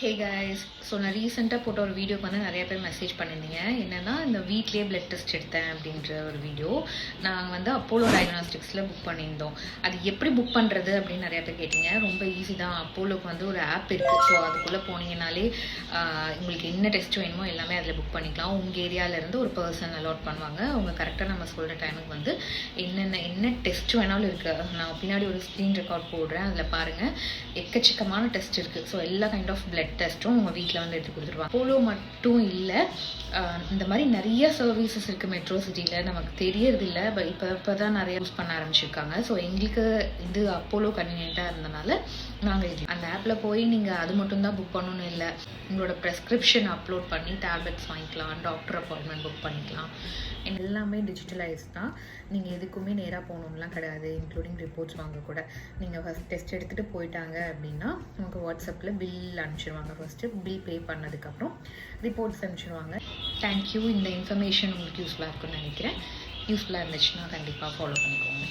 Hey guys, so நான் ரீசெண்டாக போட்ட ஒரு வீடியோக்கு வந்து நிறைய பேர் மெசேஜ் பண்ணியிருந்தீங்க. என்னென்னா இந்த வீட்லேயே பிளட் டெஸ்ட் எடுத்தேன் அப்படின்ற ஒரு வீடியோ நாங்கள் வந்து அப்போலோ டயக்னாஸ்டிக்ஸில் புக் பண்ணியிருந்தோம். அது எப்படி புக் பண்ணுறது அப்படின்னு நிறைய பேர் கேட்டிங்க. ரொம்ப ஈஸி தான். அப்போலோக்கு வந்து ஒரு ஆப் இருக்குது. ஸோ அதுக்குள்ளே போனீங்கனாலே உங்களுக்கு என்ன டெஸ்ட் வேணுமோ எல்லாமே அதில் புக் பண்ணிக்கலாம். உங்கள் ஏரியாவிலேருந்து ஒரு பர்சன் அலாட் பண்ணுவாங்க. அவங்க கரெக்டாக நம்ம சொல்கிற டைமுக்கு வந்து என்ன டெஸ்ட் வேணாலும் இருக்குது. நான் பின்னாடி ஒரு ஸ்க்ரீன் ரெக்கார்ட் போடுறேன், அதில் பாருங்கள். எக்கச்சக்கமான டெஸ்ட் இருக்குது. ஸோ எல்லா கைண்ட் ஆஃப் பிளட் டெஸ்ட்டும் உங்கள் வீட்டில் வந்து எடுத்து கொடுத்துருவாங்க. அப்போலோ மட்டும் இல்லை, இந்த மாதிரி நிறைய சர்வீசஸ் இருக்குது மெட்ரோ சிட்டியில். நமக்கு தெரியறதில்ல, பட் இப்போ தான் நிறைய யூஸ் பண்ண ஆரம்பிச்சிருக்காங்க. ஸோ எங்களுக்கு இது அப்போலோ கன்வீனியண்ட்டாக இருந்தனால நாங்கள் அந்த ஆப்பில் போய் நீங்கள் அது மட்டும்தான் புக் பண்ணணும்னு இல்லை, உங்களோட ப்ரெஸ்கிரிப்ஷன் அப்லோட் பண்ணி டேப்லெட்ஸ் வாங்கிக்கலாம், டாக்டர் அப்பாயின்மெண்ட் புக் பண்ணிக்கலாம். எல்லாமே டிஜிட்டலைஸ் தான். நீங்கள் எதுக்குமே நேராக போகணுன்னுலாம் கிடையாது. இன்க்ளூடிங் ரிப்போர்ட்ஸ் வாங்க கூட. நீங்கள் ஃபஸ்ட் டெஸ்ட் எடுத்துகிட்டு போயிட்டாங்க அப்படின்னா உங்களுக்கு வாட்ஸ்அப்பில் பில் அனுப்பிச்சிடுவாங்க. ஃபஸ்ட்டு பில் பே பண்ணதுக்கப்புறம் ரிப்போர்ட்ஸ் அனுப்பிச்சிடுவாங்க. தேங்க்யூ. இந்த இன்ஃபர்மேஷன் உங்களுக்கு யூஸ்ஃபுல்லாக இருக்குன்னு நினைக்கிறேன். யூஸ்ஃபுல்லாக இருந்துச்சுன்னா கண்டிப்பாக ஃபாலோ பண்ணிக்கோங்க.